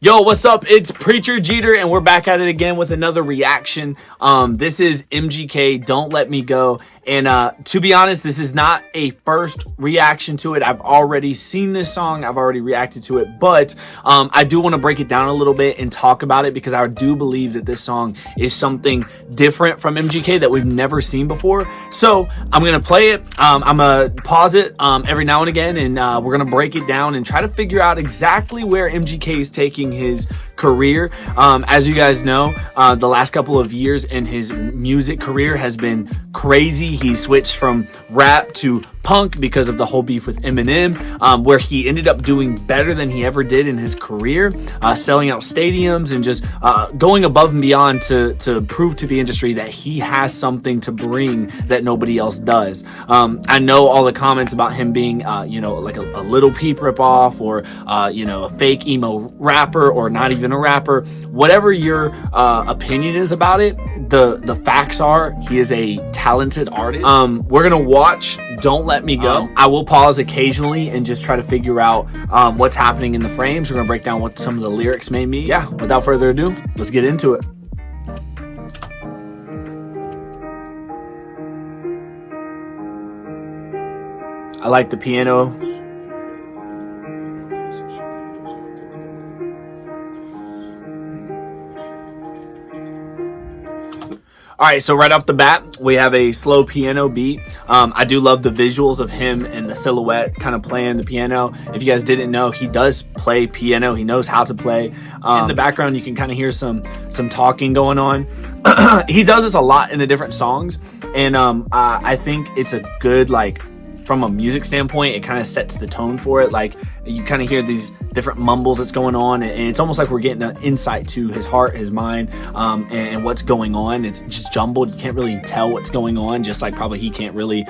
Yo, what's up? It's Preacher Jeter, and we're back at it again with another reaction. This is MGK, Don't Let Me Go. And to be honest, this is not a first reaction to it. I've already seen this song. I've already reacted to it. But I do want to break it down a little bit and talk about it because I do believe that this song is something different from MGK that we've never seen before. So I'm going to play it. I'm going to pause it every now and again, and we're going to break it down and try to figure out exactly where MGK is taking his career. As you guys know, the last couple of years in his music career has been crazy. He switched from rap to punk because of the whole beef with Eminem, where he ended up doing better than he ever did in his career, selling out stadiums and just going above and beyond to prove to the industry that he has something to bring that nobody else does. I know all the comments about him being, like a Little Peep ripoff, or a fake emo rapper, or not even a rapper. Whatever your opinion is about it, the facts are he is a talented artist. We're gonna watch Don't Let Me Go. I will pause occasionally and just try to figure out what's happening in the frames. We're gonna break down what some of the lyrics may mean. Yeah, without further ado, let's get into it. I like the piano. All right, so right off the bat, we have a slow piano beat. I do love the visuals of him and the silhouette kind of playing the piano. If you guys didn't know, he does play piano. He knows how to play. In the background, you can kind of hear some talking going on. He does this a lot in the different songs, and I think it's a good, like, from a music standpoint, it kind of sets the tone for it. Like, you kind of hear these different mumbles that's going on, and it's almost like we're getting an insight to his heart, his mind, and what's going on. It's just jumbled. You can't really tell what's going on, just like probably he can't really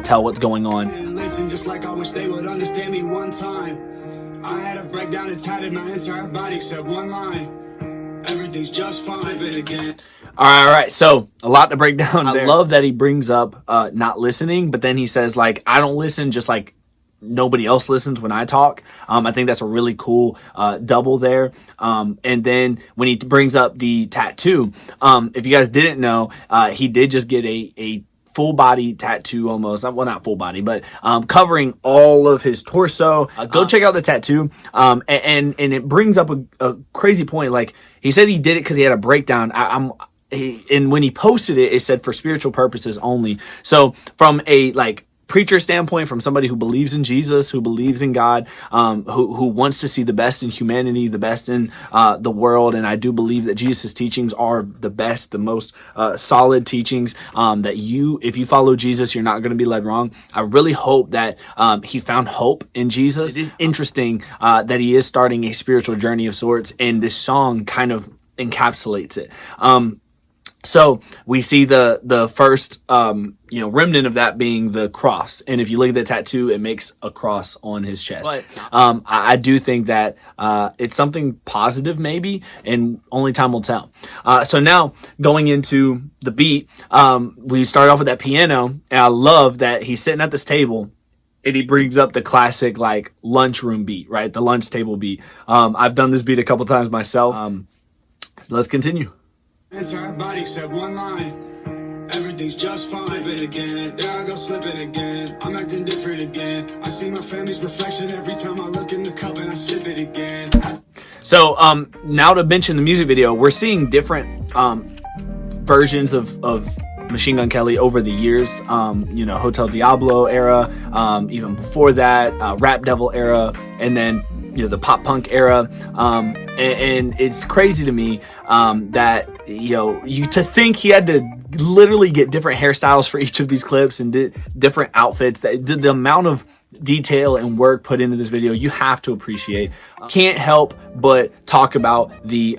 tell what's going on. And listen, just like I wish they would understand me one time. I had a breakdown and tatted my entire body except one line. Everything's just fine. Slip it again. All right, so a lot to break down there. I love that he brings up not listening, but then he says, like, I don't listen just like nobody else listens when I talk. I think that's a really cool double there. And then when he brings up the tattoo, if you guys didn't know, he did just get a full body tattoo, almost, well, not full body, but covering all of his torso. Go check out the tattoo. And it brings up a crazy point. Like, he said he did it because he had a breakdown. And when he posted it, it said for spiritual purposes only. So from a, like, preacher standpoint, from somebody who believes in Jesus, who believes in God, who wants to see the best in humanity, the best in the world, and I do believe that Jesus' teachings are the best, the most solid teachings, that if you follow Jesus, you're not going to be led wrong. I really hope that he found hope in Jesus. It is interesting that he is starting a spiritual journey of sorts, and this song kind of encapsulates it. So we see the first, remnant of that being the cross. And if you look at the tattoo, it makes a cross on his chest. But I do think that it's something positive maybe, and only time will tell. So now going into the beat, we start off with that piano, and I love that he's sitting at this table and he brings up the classic, like, lunchroom beat, right? The lunch table beat. I've done this beat a couple times myself. Let's continue. Entire body except one line. Everything's just fine. Slip it again. There I go, slip it again. I'm acting different again. I see my family's reflection every time I look in the cup, and I sip it again. So now to mention the music video, we're seeing different versions of Machine Gun Kelly over the years. Hotel Diablo era, even before that, Rap Devil era, and then the pop punk era. And it's crazy to me that to think he had to literally get different hairstyles for each of these clips and different outfits. That the amount of detail and work put into this video, you have to appreciate. Can't help but talk about the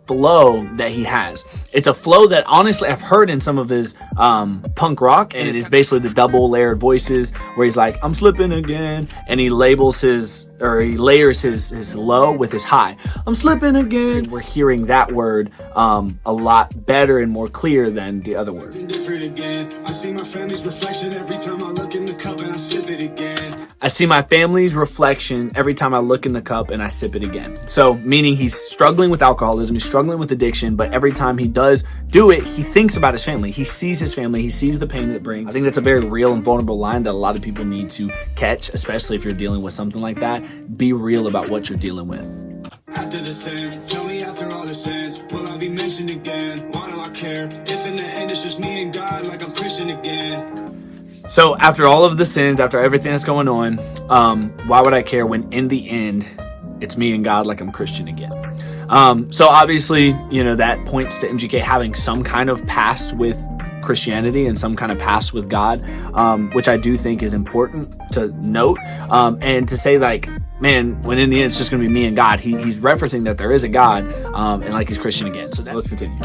flow that he has. It's a flow that honestly I've heard in some of his punk rock, and it is basically the double layered voices where he's like, I'm slipping again, and he labels his or he layers his low with his high. I'm slipping again. We're hearing that word a lot better and more clear than the other word. I see my family's reflection every time I look in the cup and I sip it again. I see my family's reflection every time I look in the cup and I sip it again. So meaning he's struggling with alcoholism, he's struggling with addiction, but every time he does do it, he thinks about his family. He sees his family. He sees the pain it brings. I think that's a very real and vulnerable line that a lot of people need to catch, especially if you're dealing with something like that. Be real about what you're dealing with. After the sins, tell me after all the sins, will I be mentioned again? Why do I care? If in the end it's just me and God, like I'm Christian again. So after all of the sins, after everything that's going on, why would I care when in the end it's me and God, like I'm Christian again? So obviously, you know, that points to MGK having some kind of past with Christianity and some kind of past with God, which I do think is important to note, and to say like, man, when in the end it's just going to be me and God, he's referencing that there is a God, and like he's Christian again. So let's continue.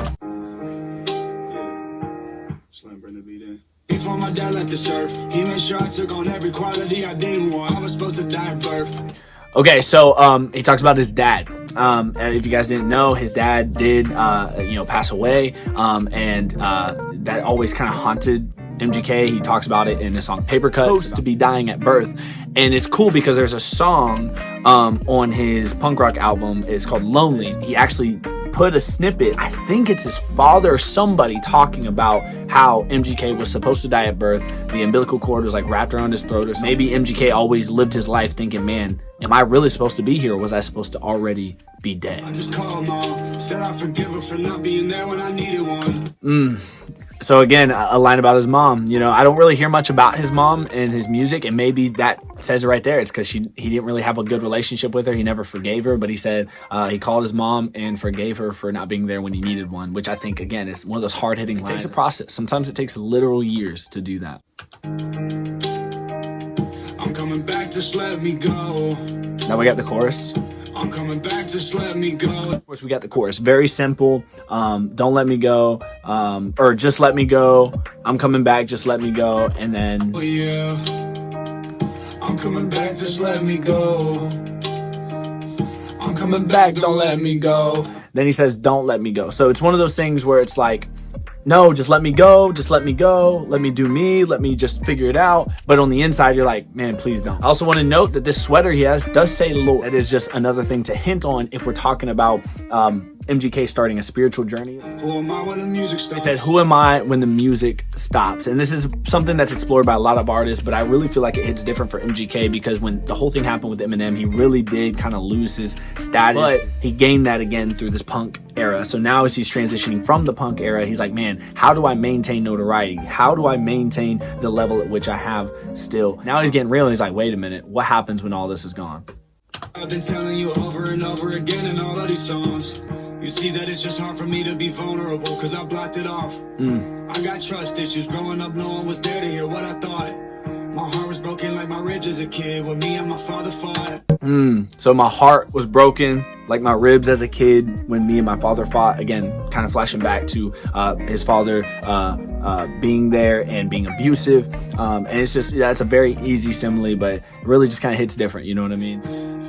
Before my dad left this earth, he made sure I took on every quality I didn't want. I was supposed to die at birth. Okay, so he talks about his dad. If you guys didn't know, his dad did pass away, and that always kind of haunted MGK. He talks about it in the song Paper Cuts, to be dying at birth. And it's cool because there's a song on his punk rock album. It's called Lonely. He actually put a snippet, I think it's his father or somebody, talking about how MGK was supposed to die at birth. The umbilical cord was like wrapped around his throat, or maybe MGK always lived his life thinking, man, am I really supposed to be here, or was I supposed to already be dead? I just called mom, said I forgive her for not being there when I needed one. So again, a line about his mom. You know, I don't really hear much about his mom and his music, and maybe that says it right there. It's because he didn't really have a good relationship with her. He never forgave her, but he said he called his mom and forgave her for not being there when he needed one, which I think, again, is one of those hard-hitting lines. It takes a process. Sometimes it takes literal years to do that. I'm coming back, just let me go. Now we got the chorus. I'm coming back, just let me go. Of course, we got the chorus. Very simple. Don't let me go. Or just let me go. I'm coming back, just let me go. And then, oh yeah, I'm coming back, just let me go. I'm coming back, don't let me go. Then he says, don't let me go. So it's one of those things where it's like, no, just let me go. Just let me go. Let me do me. Let me just figure it out. But on the inside, you're like, man, please don't. I also want to note that this sweater he has does say Lord. That is just another thing to hint on if we're talking about MGK starting a spiritual journey. Who am I when the music stops? He said, who am I when the music stops? And this is something that's explored by a lot of artists, but I really feel like it hits different for MGK because when the whole thing happened with Eminem, he really did kind of lose his status, but he gained that again through this punk era. So now as he's transitioning from the punk era, he's like, man, how do I maintain notoriety? How do I maintain the level at which I have still? Now he's getting real and he's like, wait a minute, what happens when all this is gone? I've been telling you over and over again in all of these songs. You see that it's just hard for me to be vulnerable because I blocked it off. I got trust issues. Growing up, no one was there to hear what I thought. My heart was broken like my ribs as a kid when me and my father fought. So my heart was broken like my ribs as a kid when me and my father fought. Again, kind of flashing back to his father being there and being abusive. And it's just, that's a very easy simile, but it really just kind of hits different. You know what I mean?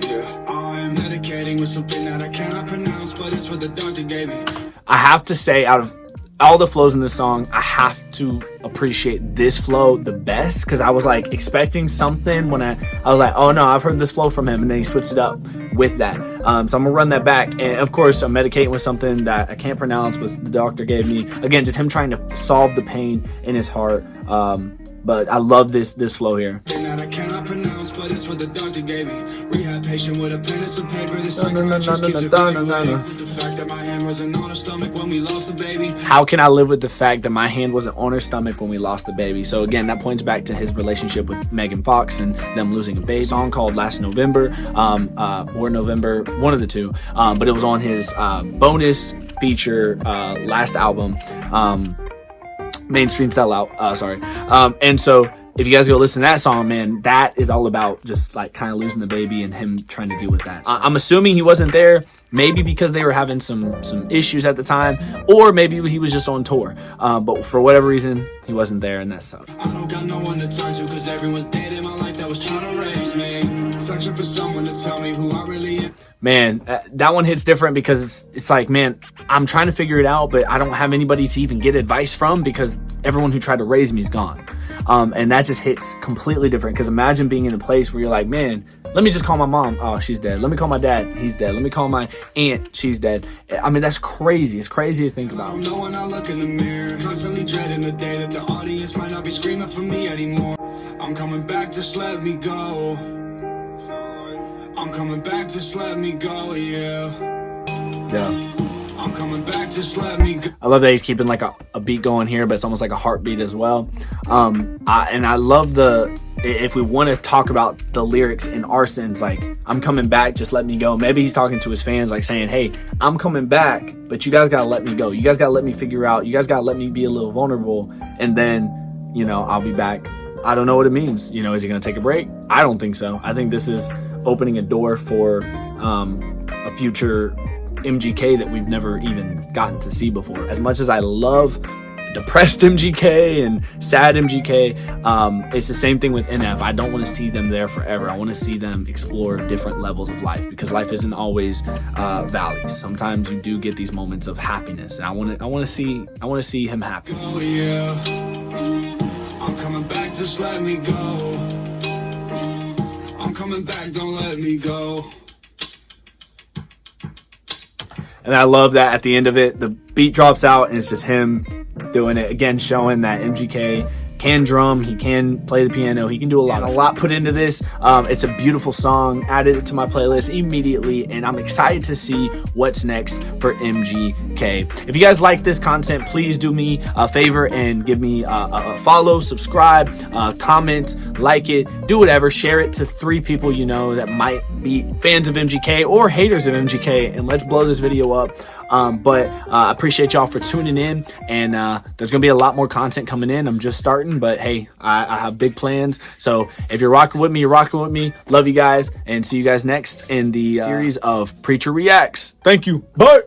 Yeah, I'm medicating with something that I cannot pronounce, but it's what the doctor gave me. I have to say, out of all the flows in this song, I have to appreciate this flow the best because I was like expecting something when I was like, oh no, I've heard this flow from him, and then he switched it up with that. So I'm gonna run that back, and of course I'm medicating with something that I can't pronounce, but the doctor gave me. Again, just him trying to solve the pain in his heart. But I love this flow here. That I cannot pronounce, but it's what the doctor gave me. Rehab patient with a pen and some paper. The psychiatrist keeps evaluating with the fact that my hand wasn't on her stomach when we lost the baby. How can I live with the fact that my hand wasn't on her stomach when we lost the baby? So again, that points back to his relationship with Megan Fox and them losing a baby. A song called Last November, or November, one of the two. But it was on his bonus feature last album. Mainstream Sellout, and so if you guys go listen to that song, man, that is all about just like kind of losing the baby and him trying to deal with that. I'm assuming he wasn't there, maybe because they were having some issues at the time, or maybe he was just on tour, but for whatever reason he wasn't there, and that sucks. I don't got no one to turn to because everyone's dead in my life that was trying to raise me. searching for someone to tell me who I really am. Man, that one hits different because it's like, man, I'm trying to figure it out, but I don't have anybody to even get advice from because everyone who tried to raise me is gone. And that just hits completely different, because imagine being in a place where you're like, man, let me just call my mom. Oh, she's dead. Let me call my dad. He's dead. Let me call my aunt. She's dead. I mean, that's crazy. It's crazy to think about. I don't know when I look in the mirror, constantly dreading the day that the audience might not be screaming for me anymore. I'm coming back, just let me go. I'm coming back, just let me go, yeah. I'm coming back, just let me go. I love that he's keeping like a beat going here, but it's almost like a heartbeat as well. And I love if we want to talk about the lyrics in our sense, like, I'm coming back, just let me go. Maybe he's talking to his fans, like saying, hey, I'm coming back, but you guys got to let me go. You guys got to let me figure out. You guys got to let me be a little vulnerable. And then, I'll be back. I don't know what it means. Is he going to take a break? I don't think so. I think this is opening a door for a future MGK that we've never even gotten to see before. As much as I love depressed MGK and sad MGK, it's the same thing with NF. I don't want to see them there forever. I want to see them explore different levels of life, because life isn't always valleys. Sometimes you do get these moments of happiness, and I want to see him happy. Oh yeah, I'm coming back, just let me go. I'm coming back, don't let me go. And I love that at the end of it, the beat drops out and it's just him doing it again, showing that MGK can drum, he can play the piano, he can do a lot put into this. It's a beautiful song. Added it to my playlist immediately, and I'm excited to see what's next for MGK. If you guys like this content, please do me a favor and give me a follow, subscribe, comment, like it, do whatever, share it to 3 people you know that might be fans of MGK or haters of MGK, and let's blow this video up. But I appreciate y'all for tuning in, and there's gonna be a lot more content coming in. I'm just starting, but hey, I have big plans. So if you're rocking with me, you're rocking with me. Love you guys, and see you guys next in the series of Preacher Reacts. Thank you. Bye.